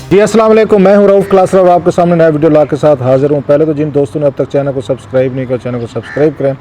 जी अस्सलाम वालेकुम, मैं हूं रऊफ़ क्लास और आपके सामने नया वीडियो ला के साथ हाज़िर हूं। पहले तो जिन दोस्तों ने अब तक चैनल को सब्सक्राइब नहीं किया, चैनल को सब्सक्राइब करें।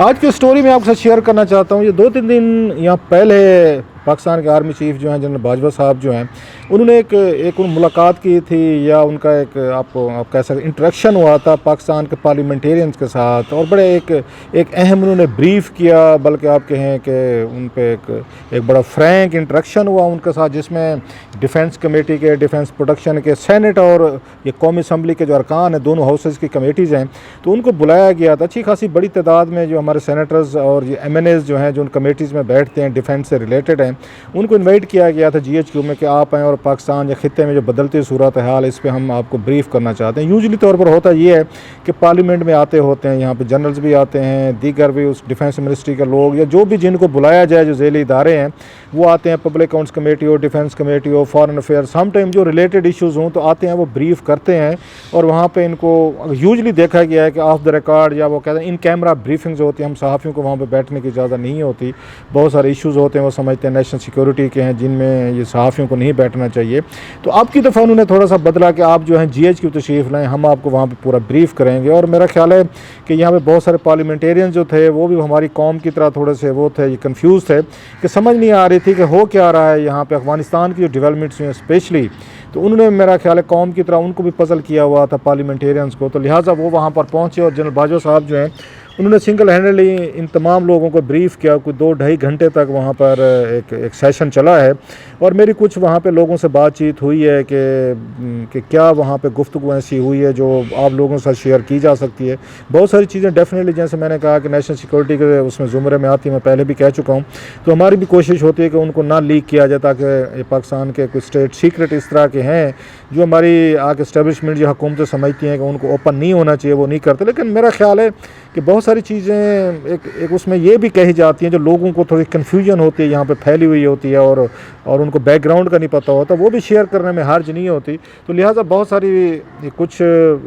आज की स्टोरी मैं आपके साथ शेयर करना चाहता हूं। ये 2-3 दिन यहाँ पहले पाकिस्तान के आर्मी चीफ़ जो हैं जनरल बाजवा साहब जो हैं, उन्होंने एक मुलाकात की थी, या उनका एक आप कह सकते इंटरेक्शन हुआ था पाकिस्तान के पार्लियामेंटेरियंस के साथ, और बड़े एक अहम उन्होंने ब्रीफ़ किया, बल्कि आप कहें कि उन पे एक बड़ा फ्रैंक इंटरेक्शन हुआ उनके साथ, जिसमें डिफेंस कमेटी के, डिफेंस प्रोडक्शन के, सेनेट और ये कौमी असम्बली के जो अरकान हैं, दोनों हाउसेज़ की कमेटीज़ हैं, तो उनको बुलाया गया था। अच्छी खासी बड़ी तादाद में जो हमारे सेनेटर्स और ये MNAs जो हैं, जो उन कमेटीज़ में बैठते हैं, डिफेंस से रिलेटेड हैं, उनको इन्वाइट किया गया था GHQ में कि आप आएँ और पाकिस्तान या ख़ित्ते में जो बदलती सूरत हाल, इस पर हम आपको ब्रीफ़ करना चाहते हैं। यूजुअली तौर पर होता ये है कि पार्लियामेंट में आते होते हैं, यहाँ पे जनरल्स भी आते हैं, दीगर भी उस डिफेंस मिनिस्ट्री के लोग, या जो भी जिनको बुलाया जाए, जो ज़ेली इदारे हैं, वो आते हैं। पब्लिक अकाउंट्स कमेटी हो, डिफेंस कमेटी हो, फॉरेन अफेयर, सम टाइम जो रिलेटेड इश्यूज़ हों तो आते हैं, वो ब्रीफ़ करते हैं। और वहाँ पे इनको यूजुअली देखा गया है कि ऑफ द रिकॉर्ड, या वो कहते हैं इन कैमरा ब्रीफिंग्स होती हैं। हम सहाफ़ियों को वहाँ पे बैठने की इजाज़त नहीं होती। बहुत सारे इश्यूज़ होते हैं, वो समझते हैं नेशनल सिक्योरिटी के हैं, जिनमें ये सहाफ़ियों को नहीं बैठना चाहिए। तो अब की दफ़ा उन्होंने थोड़ा सा बदला कि आप जो हैं GHQ तशरीफ़ लाएँ, हम आपको वहाँ पर पूरा ब्रीफ़ करेंगे। और मेरा ख्याल है कि यहाँ पर बहुत सारे पार्लियामेंटेरियन जो थे, वो भी हमारी कौम की तरह थोड़े से वो थे, ये कन्फ्यूज़ थे कि समझ नहीं आ रही थी कि हो क्या रहा है यहाँ पे। अफ़गानिस्तान की जो डेवलपमेंट्स हुई हैं स्पेशली, तो उन्होंने मेरा ख्याल है कौम की तरह उनको भी पज़ल किया हुआ था पार्लियामेंटेरियंस को, तो लिहाजा वो वहाँ पर पहुँचे। और जनरल बाजवा साहब जो हैं, उन्होंने सिंगल हैंडली इन तमाम लोगों को ब्रीफ़ किया। कोई 2-2.5 घंटे तक वहाँ पर एक सेशन चला है। और मेरी कुछ वहाँ पे लोगों से बातचीत हुई है कि क्या वहाँ पे गुफ्तगू ऐसी हुई है जो आप लोगों के साथ शेयर की जा सकती है। बहुत सारी चीज़ें डेफिनेटली, जैसे मैंने कहा कि नेशनल सिक्योरिटी के उसमें ज़ुमरे में आती है, मैं पहले भी कह चुका हूँ, तो हमारी भी कोशिश होती है कि उनको ना लीक किया जाए, ताकि पाकिस्तान के कुछ स्टेट सीक्रेट इस तरह के हैं जो हमारी आगे इस्टेब्लिशमेंट जो हुकूमतें समझती हैं कि उनको ओपन नहीं होना चाहिए, वो नहीं करते। लेकिन मेरा ख्याल है कि बहुत सारी चीज़ें एक उसमें ये भी कही जाती हैं जो लोगों को थोड़ी कन्फ्यूजन होती है, यहाँ पे फैली हुई होती है, और उनको बैकग्राउंड का नहीं पता होता, वो भी शेयर करने में हर्ज नहीं होती। तो लिहाजा बहुत सारी कुछ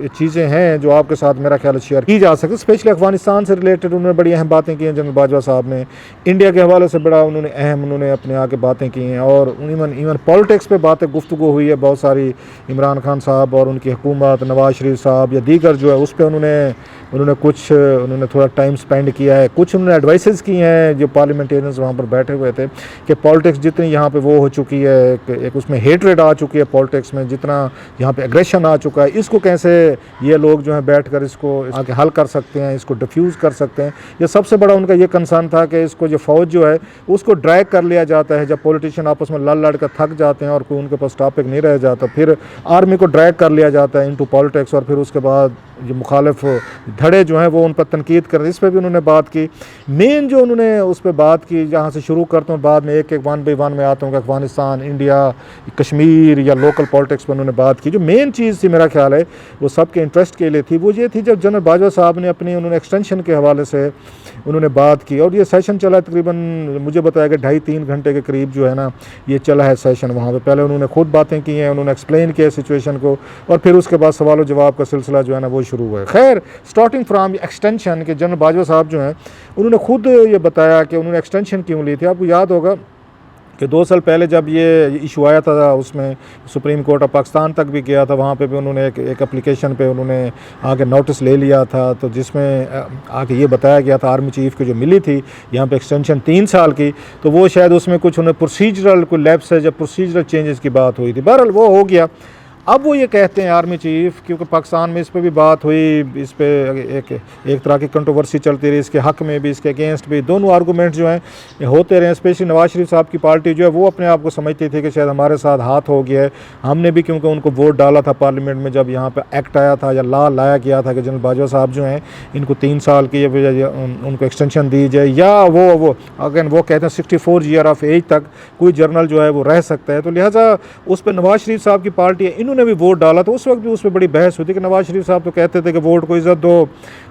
चीज़ें हैं जो आपके साथ मेरा ख्याल शेयर की जा सकती। स्पेशली अफगानिस्तान से रिलेटेड उन्होंने बड़ी अहम बातें की हैं जनरल बाजवा साहब ने। इंडिया के हवाले से बड़ा उन्होंने अपने आके बातें की हैं, और इवन पॉलिटिक्स पे बातें गुफ्तगू हुई है बहुत सारी। इमरान खान साहब और उनकी हुकूमत, नवाज शरीफ साहब या दीगर जो है, उस पर उन्होंने थोड़ा टाइम स्पेंड किया है। कुछ उन्होंने एडवाइसेस की हैं जो पार्लियामेंटेरियंस वहाँ पर बैठे हुए थे, कि पॉलिटिक्स जितनी यहाँ पे वो हो चुकी है, एक उसमें हेटरेड आ चुकी है पॉलिटिक्स में, जितना यहाँ पे एग्रेशन आ चुका है, इसको कैसे ये लोग जो हैं बैठ कर इसको आगे हल कर सकते हैं, इसको डिफ्यूज़ कर सकते हैं। ये सबसे बड़ा उनका ये कंसर्न था कि इसको जो फ़ौज जो है उसको ड्रैग कर लिया जाता है। जब पॉलिटिशियन आपस में लड़ कर थक जाते हैं और कोई उनके पास टॉपिक नहीं रह जाता, फिर आर्मी को ड्रैग कर लिया जाता है इनटू पॉलिटिक्स, और फिर उसके बाद जो मुखालिफ धड़े जो हैं वो उन पर तनकीद कर, इस पर भी उन्होंने बात की। मेन जो उन्होंने उस पर बात की, जहाँ से शुरू करता हूँ, बाद में एक वन बाई वन में आता हूँ कि अफगानिस्तान, इंडिया, कश्मीर या लोकल पॉलिटिक्स पर उन्होंने बात की। जो मेन चीज़ थी मेरा ख्याल है वो सबके इंटरेस्ट के लिए थी, वो ये थी जब जनरल बाजवा साहब ने उन्होंने एक्सटेंशन के हवाले से उन्होंने बात की। और ये सेशन चला तकरीबन, मुझे बताया कि 2.5-3 घंटे के करीब जो है ना ये चला है सेशन वहाँ पे। पहले उन्होंने खुद बातें की हैं, उन्होंने एक्सप्लेन किया सिचुएशन को, और फिर उसके बाद सवाल और जवाब का सिलसिला जो है ना वो शुरू हुआ है। खैर, स्टार्टिंग फ्राम एक्सटेंशन के, जनरल बाजवा साहब जो हैं उन्होंने खुद ये बताया कि उन्होंने एक्सटेंशन क्यों ली थी। आपको याद होगा कि 2 साल पहले जब ये इशू आया था, उसमें सुप्रीम कोर्ट ऑफ पाकिस्तान तक भी गया था, वहाँ पे भी उन्होंने एक एप्लीकेशन पे उन्होंने आके नोटिस ले लिया था, तो जिसमें आके ये बताया गया था आर्मी चीफ़ को जो मिली थी यहाँ पे एक्सटेंशन 3 साल की, तो वो शायद उसमें कुछ उन्हें प्रोसीजरल कोई लैप्स है या प्रोसीजरल चेंजेस की बात हुई थी। बहरहाल वो हो गया। अब वो ये कहते हैं आर्मी चीफ़, क्योंकि पाकिस्तान में इस पर भी बात हुई, इस पर एक तरह की कंट्रोवर्सी चलती रही, इसके हक़ में भी इसके अगेंस्ट भी, दोनों आर्गूमेंट जो हैं होते रहे। स्पेशली नवाज शरीफ साहब की पार्टी जो है वो अपने आप को समझती थी कि शायद हमारे साथ हाथ हो गया है। हमने भी क्योंकि उनको वोट डाला था पार्लियामेंट में, जब यहाँ पर एक्ट आया था या लॉ लाया गया था कि जनरल बाजवा साहब जो हैं इनको 3 साल की उनको एक्सटेंशन दी जाए, या वो अगेन वो कहते हैं 64 ईयर ऑफ एज तक कोई जर्नल जो है वो रह सकता है। तो लिहाजा उस पर नवाज शरीफ साहब की पार्टी ने भी वोट डाला तो उस वक्त भी उस पर बड़ी बहस हुई थी कि नवाज शरीफ साहब तो कहते थे कि वोट को इज़्ज़त दो,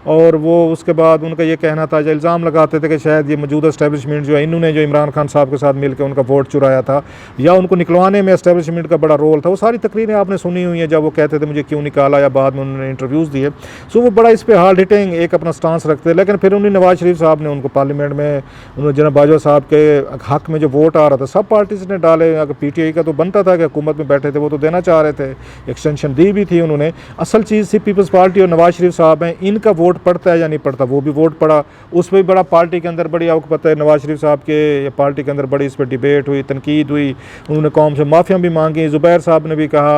और वो उसके बाद उनका ये कहना था, जो इल्ज़ाम लगाते थे कि शायद ये मौजूदा इस्टेब्लिशमेंट जो है इन्होंने जो इमरान खान साहब के साथ मिलकर उनका वोट चुराया था, या उनको निकलवाने में इस्टेब्लिशमेंट का बड़ा रोल था। वो सारी तकरीरें आपने सुनी हुई हैं जब वो कहते थे मुझे क्यों निकाला, या बाद में उन्होंने इंटरव्यूज़ दिए। सो वो बड़ा इस पर हार्ड हिटिंग एक अपना स्टांस रखते थे। लेकिन फिर उन्हें नवाज शरीफ साहब ने उनको पार्लियामेंट में उन्होंने जनाब बाजवा साहब के हक़ में जो वोट आ रहा था सब पार्टीज ने डाले। अगर PTI का तो बनता था कि हुकूमत में बैठे थे वो तो देना चाह रहे थे, एक्सटेंशन दी भी थी उन्होंने। असल चीज़ थी पीपल्स पार्टी और नवाज शरीफ साहब हैं, इनका वोट पड़ता है या नहीं पड़ता। वो भी वोट पड़ा, उस पर भी बड़ा पार्टी के अंदर बड़ी, आपको पता है नवाज शरीफ साहब के पार्टी के अंदर बड़ी इस पर डिबेट हुई, तनकीद हुई, उन्होंने कौम से माफ़ियाँ भी मांगी। ज़ुबैर साहब ने भी कहा,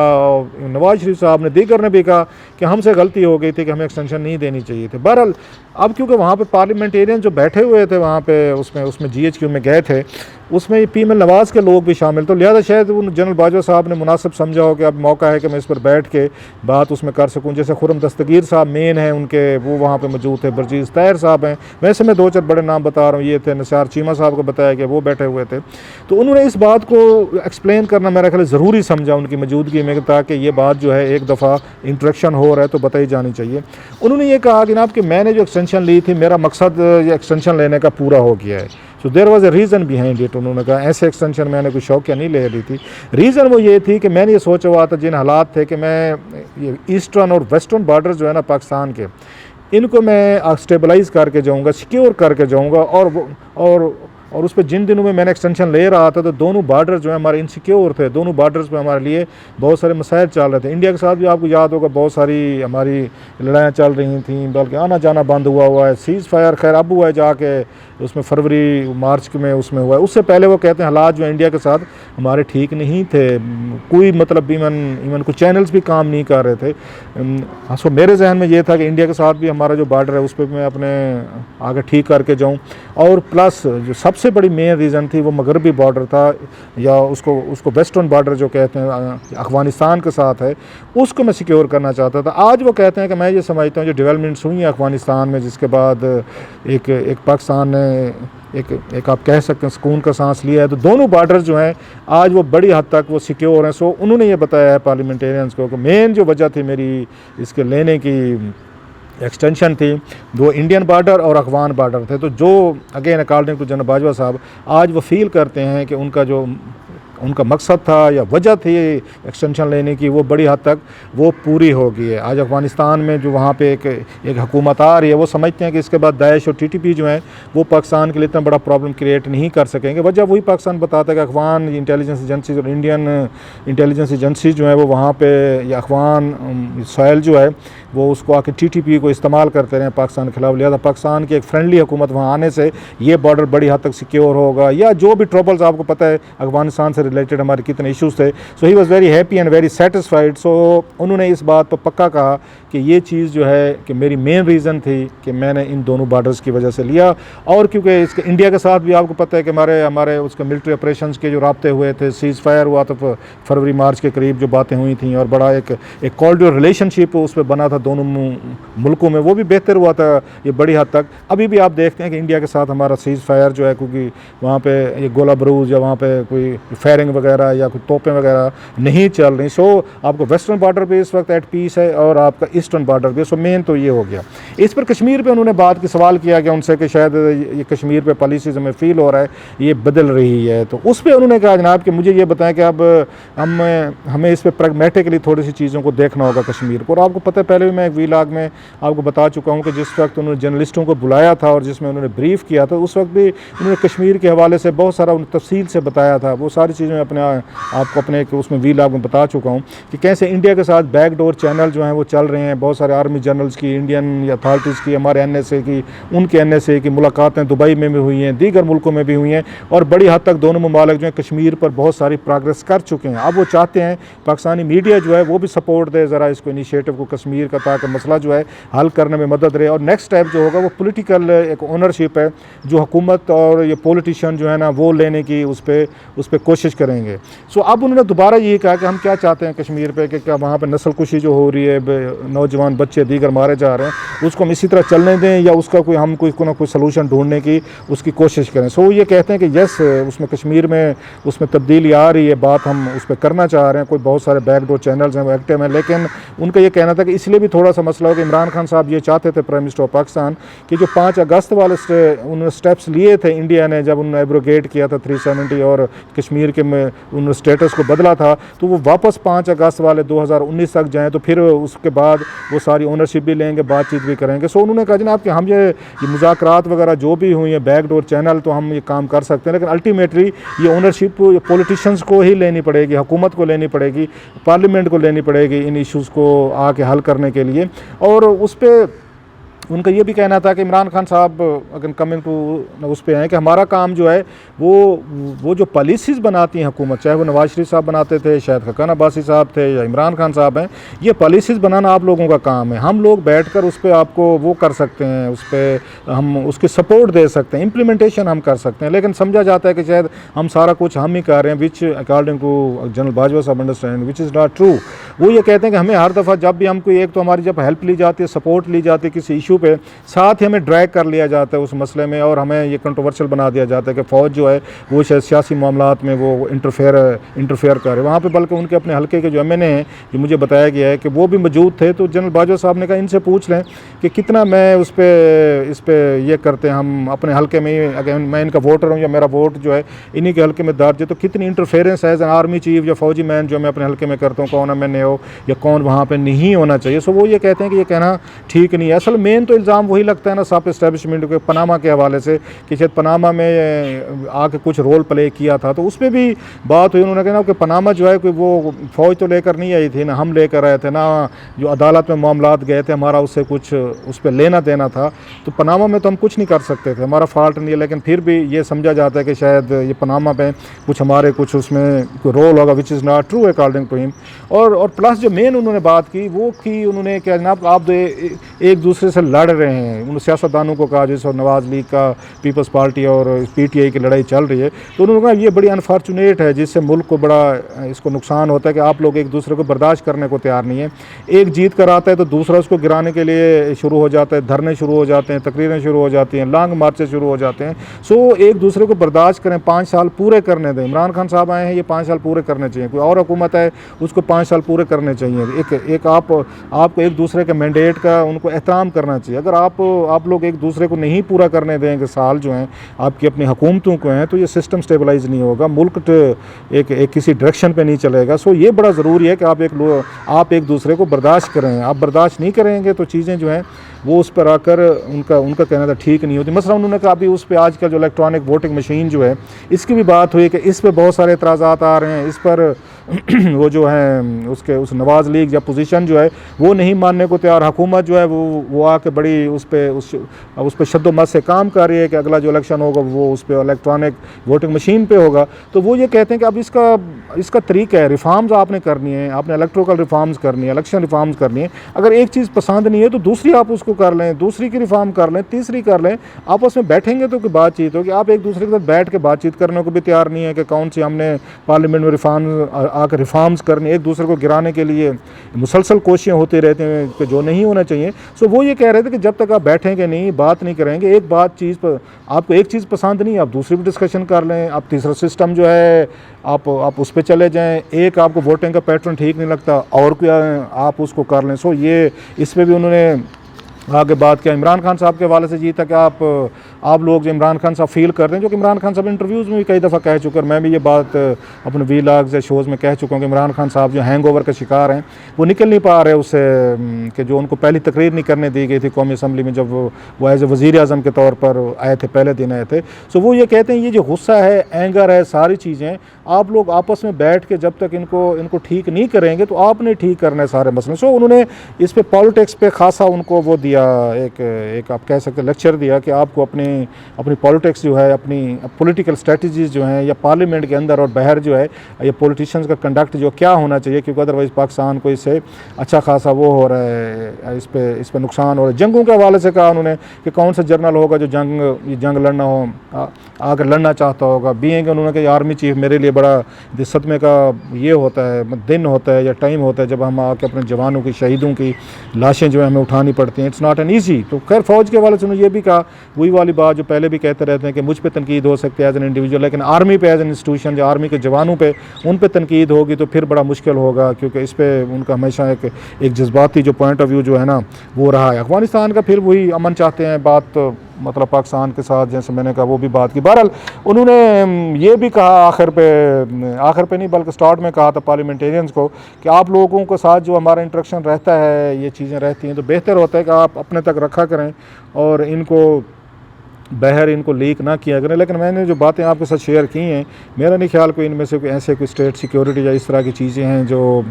नवाज शरीफ साहब ने, दीगर ने भी कहा कि हमसे गलती हो गई थी कि हमें एक्सटेंशन नहीं देनी चाहिए थी। बहरहाल अब क्योंकि वहाँ पे पार्लियामेंटेरियन जो बैठे हुए थे वहाँ पे उसमें GHQ में गए थे, उसमें PM नवाज़ के लोग भी शामिल, तो लिहाजा शायद उन जनरल बाजवा साहब ने मुनासिब समझा हो कि अब मौका है कि मैं इस पर बैठ के बात उसमें कर सकूं। जैसे खुर्रम दस्तगीर साहब मेन हैं उनके, वो वहाँ पे मौजूद थे, बरजीज़ ताहिर साहब हैं, वैसे मैं 2-4 बड़े नाम बता रहा हूँ, ये थे निसार चीमा साहब को बताया कि वो बैठे हुए थे। तो उन्होंने इस बात को एक्सप्लेन करना मेरा ख्याल ज़रूरी समझा उनकी मौजूदगी में, ताकि ये बात जो है एक दफ़ा इंट्रैक्शन हो रहा है तो बताई जानी चाहिए। उन्होंने ये कहा कि जनाब कि मैंने जो एक्सटेंशन ली थी, मेरा मकसद ये एक्सटेंशन लेने का पूरा हो गया है। So there was a reason behind it. उन्होंने कहा ऐसे एक्सटेंशन मैंने कोई शौकिया नहीं ले ली थी। रीज़न वो ये थी कि मैंने ये सोचा हुआ था, जिन हालात थे कि मैं ये ईस्टर्न और वेस्टर्न बार्डर जो है ना पाकिस्तान के, इनको मैं स्टेबलाइज़ करके जाऊँगा, सिक्योर करके जाऊँगा, और उस पर जिन दिनों में मैंने एक्सटेंशन ले रहा था तो दोनों बार्डर जो है हमारे इनसिक्योर थे, दोनों बार्डर्स पे हमारे लिए बहुत सारे मसाइल चल रहे थे। इंडिया के साथ भी आपको याद होगा बहुत सारी हमारी लड़ाइयाँ चल रही थी, बल्कि आना जाना बंद हुआ है। सीज़ फायर खैर अब हुआ है जाके, उसमें फरवरी मार्च में उसमें हुआ है। उससे पहले वो कहते हैं हालात जो इंडिया के साथ हमारे ठीक नहीं थे, कोई मतलब इवन कुछ चैनल्स भी काम नहीं कर रहे थे। सो मेरे जहन में ये था कि इंडिया के साथ भी हमारा जो बार्डर है उस पर मैं अपने आगे ठीक करके जाऊँ, और प्लस जो सबसे बड़ी मेन रीज़न थी वो मगरबी बॉर्डर था, या उसको वेस्टर्न बॉर्डर जो कहते हैं अफ़गानिस्तान के साथ है, उसको मैं सिक्योर करना चाहता था। आज वो कहते हैं कि मैं ये समझता हूँ जो डेवलपमेंट्स हुई हैं अफ़गानिस्तान में, जिसके बाद एक पाकिस्तान ने एक आप कह सकते हैं सुकून का सांस लिया है, तो दोनों बार्डर जो हैं आज वो बड़ी हद तक वो सिक्योर हैं। सो उन्होंने ये बताया है पार्लियामेंटेरियंस को कि मेन जो वजह थी मेरी इसके लेने की एक्सटेंशन थी, दो इंडियन बार्डर और अफगान बार्डर थे। तो जो again according to general Bajwa साहब आज वो फील करते हैं कि उनका मकसद था या वजह थी एक्सटेंशन लेने की, वो बड़ी हद तक वो पूरी हो गई है। आज अफ़गानिस्तान में जो वहाँ पे एक हुकूमत आ रही है, वो समझते हैं कि इसके बाद दाइश और TTP जो हैं वो पाकिस्तान के लिए इतना बड़ा प्रॉब्लम क्रिएट नहीं कर सकेंगे। वजह वही पाकिस्तान बताता है कि अफगान इंटेलिजेंस एजेंसीज और इंडियन इंटेलिजेंस एजेंसीज जो है वो वहाँ पर या अफगान सॉइल जो है वो उसको आके TTP को इस्तेमाल करते रहे पाकिस्तान के खिलाफ। लिहाजा पाकिस्तान की एक फ्रेंडली हुकूमत वहाँ आने से ये बॉर्डर बड़ी हद तक सिक्योर होगा, या जो भी ट्रबल्स आपको पता है अफगानिस्तान से रिलेटेड हमारे कितने इश्यूज़ थे। So he was very happy and very satisfied. So उन्होंने इस बात पर पक्का कहा कि ये चीज़ जो है कि मेरी मेन रीज़न थी कि मैंने इन दोनों बार्डर्स की वजह से लिया, और क्योंकि इसके इंडिया के साथ भी आपको पता है कि हमारे उसके मिलिट्री ऑपरेशन के जो राब्ते हुए थे, सीज़ फायर हुआ तो फरवरी मार्च के करीब जो बातें हुई थी, और बड़ा एक कॉर्डियल रिलेशनशिप उस पर बना था दोनों मुल्कों में, वो भी बेहतर हुआ था ये बड़ी हद तक। अभी भी आप देखते हैं कि इंडिया के साथ हमारा सीज़ फायर जो है, क्योंकि वहाँ पे ये गोला बरूज या वहाँ पे कोई फायरिंग वगैरह या कोई तोपें वगैरह नहीं चल रही। सो आपको वेस्टर्न बॉर्डर पे इस वक्त एट पीस है, और आपका ईस्टर्न बॉर्डर पे। सो मेन तो ये हो गया। इस पर कश्मीर पे उन्होंने बात की सवाल किया गया उनसे कि शायद ये कश्मीर पे पॉलिसीज़ हमें फ़ील हो रहा है ये बदल रही है। तो उस पर उन्होंने कहा जनाब कि मुझे ये बताएं कि अब हमें इस पर प्रैग्मेटिकली थोड़ी सी चीज़ों को देखना होगा कश्मीर को। और आपको पता है पहले भी मैं एक वीलॉग में आपको बता चुका हूँ कि जिस वक्त उन्होंने जर्नलिस्टों को बुलाया था और जिसमें उन्होंने ब्रीफ किया था, उस वक्त भी उन्होंने कश्मीर के हवाले से बहुत सारा तफसील से बताया था। वो सारी चीज़ें मैं आपको अपने उसमें वीलॉग में बता चुका हूँ कि कैसे इंडिया के साथ बैकडोर चैनल जो हैं वो चल रहे हैं। बहुत सारे आर्मी जनरल्स की, इंडियन अथॉरिटीज़ की, हमारे NSA की, उनके NSA की मुलाकातें दुबई में भी हुई हैं, दीगर मुल्कों में भी हुई हैं, और बड़ी हद तक दोनों ममालिक जो हैं कश्मीर पर बहुत सारी प्रोग्रेस कर चुके हैं। अब वो चाहते हैं पाकिस्तानी मीडिया जो है वो भी सपोर्ट दे ज़रा इसको इनिशिएटिव को कश्मीर का, ताकि मसला जो है हल करने में मदद रहे। और नेक्स्ट स्टेप जो होगा वो पॉलिटिकल एक ओनरशिप है जो हुकूमत और ये पॉलिटिशियन जो है ना वो लेने की उस पर कोशिश करेंगे। सो अब उन्होंने दोबारा ये कहा कि हम क्या चाहते हैं कश्मीर पे, कि क्या वहाँ पे नस्लकुशी जो हो रही है, नौजवान बच्चे दीगर मारे जा रहे हैं, उसको हम इसी तरह चलने दें या उसका हम कोई ना कोई सलूशन ढूंढने की उसकी कोशिश करें। सो ये कहते हैं कि यस, उसमें कश्मीर में उसमें तब्दीली आ रही है, बात हम उस पर करना चाह रहे हैं, कोई बहुत सारे बैकडोर चैनल्स हैं वो एक्टिव हैं, लेकिन उनका ये कहना था कि इसलिए भी थोड़ा सा मसला हो कि इमरान खान साहब ये चाहते थे, प्राइम मिनिस्टर ऑफ पाकिस्तान, कि जो 5 अगस्त वाले उन्होंने स्टेप्स लिए थे इंडिया ने, जब उन्होंने एब्रोगेट किया था 370 और कश्मीर के में उन्होंने स्टेटस को बदला था, तो वो वापस 5 अगस्त वाले 2019 तक जाएँ, तो फिर उसके बाद वो सारी ओनरशिप भी लेंगे, बातचीत भी करेंगे। सो उन्होंने कहा जनाब कि हम ये मुज़ाकरात वगैरह जो भी हुई है, बैकडोर चैनल, तो हम ये काम कर सकते हैं, लेकिन अल्टीमेटली ये ओनरशिप पॉलिटिशियंस को ही लेनी पड़ेगी, हुकूमत को लेनी पड़ेगी, पार्लियामेंट को लेनी पड़ेगी इन इश्यूज़ को आके हल करने के लिए। और उस पर उनका ये भी कहना था कि इमरान खान साहब अगर कमिंग टू उस पर हैं कि हमारा काम जो है वो जो पॉलिसीज़ बनाती हैं हुकूमत, चाहे वो नवाज शरीफ साहब बनाते थे, शायद खकान अब्बासी साहब थे या इमरान खान साहब हैं, ये पॉलिसीज़ बनाना आप लोगों का काम है। हम लोग बैठकर उस पर आपको वो कर सकते हैं, उस पर हम उसकी सपोर्ट दे सकते हैं, इम्प्लीमेंटेशन हम कर सकते हैं, लेकिन समझा जाता है कि शायद हम सारा कुछ हम ही कर रहे हैं, which according to general Bajwa साहब understand which is not true. वो ये कहते हैं कि हमें हर दफ़ा जब भी हम कोई एक तो हमारी जब हेल्प ली जाती है, सपोर्ट ली जाती है किसी इशू पे, साथ ही हमें ड्रैग कर लिया जाता है उस मसले में, और हमें ये कंट्रोवर्शियल बना दिया जाता है कि फ़ौज जो है वो शायद सियासी मामलात में वो इंटरफेयर करे वहाँ पे। बल्कि उनके अपने हल्के के जो एमएनए हैं, जो मुझे बताया गया है कि वो भी मौजूद थे, तो जनरल बाजवा साहब ने कहा इनसे पूछ लें कि कितना मैं इस पर ये करते हैं, हम अपने हल्के में ही, अगर मैं इनका वोटर हूँ या मेरा वोट जो है इन्हीं के हल्के में दर्ज है, तो कितनी interference as an army chief या फौजी मैन जो मैं अपने हल्के में करता हूँ, कौन एमएनए हो या कौन वहाँ पर नहीं होना चाहिए। सो वो ये कहते हैं कि ये कहना ठीक नहीं है। असल मेन तो इल्ज़ाम वही लगता है ना साफ एस्टेब्लिशमेंट के पनामा के हवाले से, कि शायद पनामा में आके कुछ रोल प्ले किया था, तो उसमें भी बात हुई। उन्होंने कहा कि पनामा जो है कि वो फ़ौज तो लेकर नहीं आई थी, ना हम लेकर आए थे, ना जो अदालत में मामलात गए थे, हमारा उससे कुछ उस पर लेना देना था, तो पनामा में तो हम कुछ नहीं कर सकते थे, हमारा फॉल्ट नहीं है, लेकिन फिर भी ये समझा जाता है कि शायद ये पनामा में कुछ हमारे कुछ उसमें रोल होगा, which is not true according to him. और प्लस जो मेन उन्होंने बात की वो की, उन्होंने क्या जनाब आप एक दूसरे से लड़ रहे हैं, उन सियासतदानों को कहा, जैसे नवाज लीग का पीपल्स पार्टी और पीटीआई की लड़ाई चल रही है, तो उन्होंने कहा ये बड़ी अनफॉर्चुनेट है, जिससे मुल्क को बड़ा इसको नुकसान होता है कि आप लोग एक दूसरे को बर्दाश्त करने को तैयार नहीं है। एक जीत कर आता है तो दूसरा उसको गिराने के लिए शुरू हो जाता है, धरने शुरू हो जाते हैं, तकरीरें शुरू हो जाती हैं, लॉन्ग मार्चेस शुरू हो जाते हैं। सो एक दूसरे को बर्दाश्त करें, 5 साल पूरे करने दें। इमरान खान साहब आए हैं, ये 5 साल पूरे करने चाहिए, कोई और हुकूमत है उसको 5 साल पूरे करने चाहिए। एक आपको एक दूसरे के मैंडेट का उनको एहतराम करना चाहिए। अगर आप लोग एक दूसरे को नहीं पूरा करने देंगे, साल जो हैं आपकी अपनी हुकूमतों को हैं, तो ये सिस्टम स्टेबलाइज नहीं होगा, मुल्क एक किसी डायरेक्शन पे नहीं चलेगा। सो ये बड़ा ज़रूरी है कि आप एक दूसरे को बर्दाश्त करें। आप बर्दाश्त नहीं करेंगे तो चीज़ें जो हैं वो उस पर आकर उनका कहना था ठीक नहीं होती। मसला उन्होंने कहा अभी उस पर आजकल जो इलेक्ट्रॉनिक वोटिंग मशीन जो है, इसकी भी बात हुई कि इस पर बहुत सारे एतराज़ात आ रहे हैं, इस पर वो जो है उस नवाज़ लीग या पोजीशन जो है वो नहीं मानने को तैयार। हुकूमत जो है वो आके बड़ी उस पर शद्दोमत से काम कर रही है कि अगला जो इलेक्शन होगा वो उस पर इलेक्ट्रॉनिक वोटिंग मशीन पे होगा। तो वो ये कहते हैं कि अब इसका तरीका है, रिफॉर्म्स आपने करनी है, आपने इलेक्ट्रिकल रिफॉर्म्स करनी है, इलेक्शन रिफॉर्म्स करनी है। अगर एक चीज़ पसंद नहीं है तो दूसरी आप उसको कर लें, दूसरी की रिफॉर्म कर लें, तीसरी कर लें। आपस में बैठेंगे तो कोई बातचीत होगी। आप एक दूसरे के साथ बैठ के बातचीत करने को भी तैयार नहीं है कि कौन सी हमने पार्लियामेंट में आकर रिफॉर्म्स करने, एक दूसरे को गिराने के लिए मुसलसल कोशिशें होती रहती हैं कि जो नहीं होना चाहिए। सो वो ये कह रहे थे कि जब तक आप बैठेंगे नहीं, बात नहीं करेंगे, आपको एक चीज़ पसंद नहीं, आप दूसरी भी डिस्कशन कर लें, आप तीसरा सिस्टम जो है आप उस पर चले जाएं। एक आपको वोटिंग का पैटर्न ठीक नहीं लगता और कोई आप उसको कर लें। सो ये इस पर भी उन्होंने आगे बात किया। इमरान खान साहब के हवाले से ये था कि आप लोग जो इमरान खान साहब फील कर रहे हैं, जो कि इमरान खान साहब इंटरव्यूज़ में भी कई दफ़ा कह चुके हैं, मैं भी ये बात अपने वीलॉग्स या शोज़ में कह चुका हूँ कि इमरान खान साहब जो हैंगओवर का शिकार हैं, वो निकल नहीं पा रहे उससे, कि जो उनको पहली तकरीर नहीं करने दी गई थी कौमी असम्बली में जब वो एज ए वज़ीर आज़म के तौर पर आए थे, पहले दिन आए थे। सो वो ये कहते हैं ये जो गुस्सा है, एंगर है, सारी चीज़ें आप लोग आपस में बैठ के जब तक इनको ठीक नहीं करेंगे तो आपने ठीक करना है सारे मसले। सो उन्होंने इस पर पॉलिटिक्स पे खासा उनको वो दिया, एक आप कह सकते लेक्चर दिया कि आपको अपने अपनी पॉलिटिक्स जो है, अपनी पॉलिटिकल स्ट्रेटजीज जो हैं, या पार्लियामेंट के अंदर और बाहर जो है ये पॉलिटिशियंस का कंडक्ट जो क्या होना चाहिए, क्योंकि अदरवाइज़ पाकिस्तान को इससे अच्छा खासा वो हो रहा है, इस पे नुकसान हो रहा है। जंगों के हवाले से कहा उन्होंने कि कौन सा जर्नल होगा जो जंग लड़ना हो, आकर लड़ना चाहता होगा। बीइंग उन्होंने कहा आर्मी चीफ मेरे लिए बड़ा सदमे का ये होता है, दिन होता है या टाइम होता है जब हम आके अपने जवानों की, शहीदों की लाशें जो है हमें उठानी पड़ती हैं। It's not an easy. तो खैर फ़ौज के हवाले से उन्होंने ये भी कहा, वही वाली बात जो पहले भी कहते रहते हैं कि मुझ पर तनकीद हो सकती है एज एन इंडिविजुअल, लेकिन आर्मी पे एज एन इंस्टीट्यूशन, जो आर्मी के जवानों पे उन पे तनकीद होगी तो फिर बड़ा मुश्किल होगा, क्योंकि इस पर उनका हमेशा एक जज्बाती जो पॉइंट ऑफ व्यू जो है ना वो रहा है। अफगानिस्तान का फिर वही अमन चाहते हैं, बात मतलब पाकिस्तान के साथ, जैसे मैंने कहा वो भी बात की। बहरहाल उन्होंने ये भी कहा आखिर पे नहीं बल्कि स्टार्ट में कहा था पार्लियामेंटेरियंस को कि आप लोगों के साथ जो हमारा इंटरेक्शन रहता है, ये चीज़ें रहती हैं, तो बेहतर होता है कि आप अपने तक रखा करें और इनको बाहर इनको लीक ना किया करें। लेकिन मैंने जो बातें आपके साथ शेयर की हैं, मेरा नहीं ख्याल कोई इनमें से कोई ऐसे कोई स्टेट सिक्योरिटी या इस तरह की चीज़ें हैं जो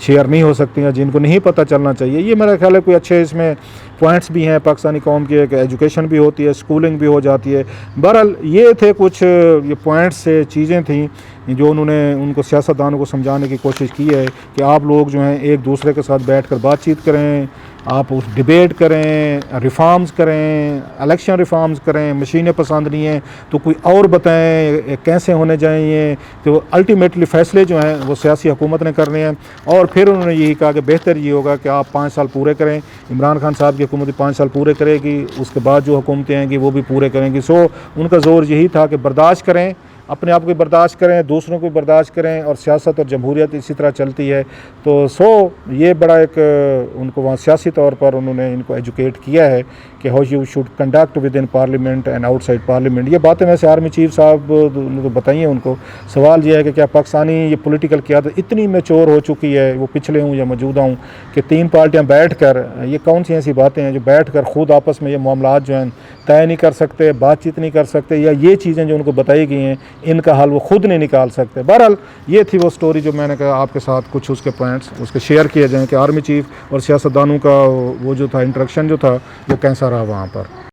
शेयर नहीं हो सकती हैं, जिनको नहीं पता चलना चाहिए। ये मेरा ख्याल है कोई अच्छे इसमें पॉइंट्स भी हैं पाकिस्तानी कौम की, एक एजुकेशन भी होती है, स्कूलिंग भी हो जाती है। बहरहाल ये थे कुछ ये पॉइंट्स से चीज़ें थी जो उन्होंने उनको सियासतदानों को समझाने की कोशिश की है कि आप लोग जो हैं एक दूसरे के साथ बैठकर बातचीत करें, आप उस डिबेट करें, रिफॉर्म्स करें, इलेक्शन रिफॉर्म्स करें। मशीनें पसंद नहीं हैं तो कोई और बताएं कैसे होने चाहिए। तो अल्टीमेटली फ़ैसले जो हैं वो सियासी हुकूमत ने करने हैं। और फिर उन्होंने यही कहा कि बेहतर ये होगा कि आप 5 साल पूरे करें। इमरान खान साहब की हुकूमत 5 साल पूरे करेगी, उसके बाद जो हुकूमतें आएंगी वो भी पूरे करेंगी। सो उनका ज़ोर यही था कि बर्दाश्त करें, अपने आप को बर्दाश्त करें, दूसरों को बर्दाश्त करें, और सियासत और जमहूरियत इसी तरह चलती है। तो ये बड़ा एक उनको वहाँ सियासी तौर पर उन्होंने इनको एजुकेट किया है कि how you should conduct with in parliament and outside parliament. ये बातें वैसे आर्मी चीफ साहब ने तो बताई हैं उनको। सवाल ये है कि क्या पाकिस्तानी ये पॉलिटिकल क़यादत इतनी मैच्योर हो चुकी है, वो पिछले हूँ या मौजूदा हूँ, कि 3 पार्टियाँ बैठ कर, ये कौन सी ऐसी बातें हैं जो बैठ कर ख़ुद आपस में ये मामलात जो हैं तय नहीं कर सकते, बातचीत नहीं कर सकते, या ये चीज़ें जो उनको बताई गई हैं इनका हल वो खुद नहीं निकाल सकते। बहरहाल ये थी वो स्टोरी जो मैंने कहा आपके साथ कुछ उसके पॉइंट्स उसके शेयर किए जाएँ कि आर्मी चीफ और सियासतदानों का वो जो था इंटरेक्शन जो था वो कैसा रहा वहाँ पर।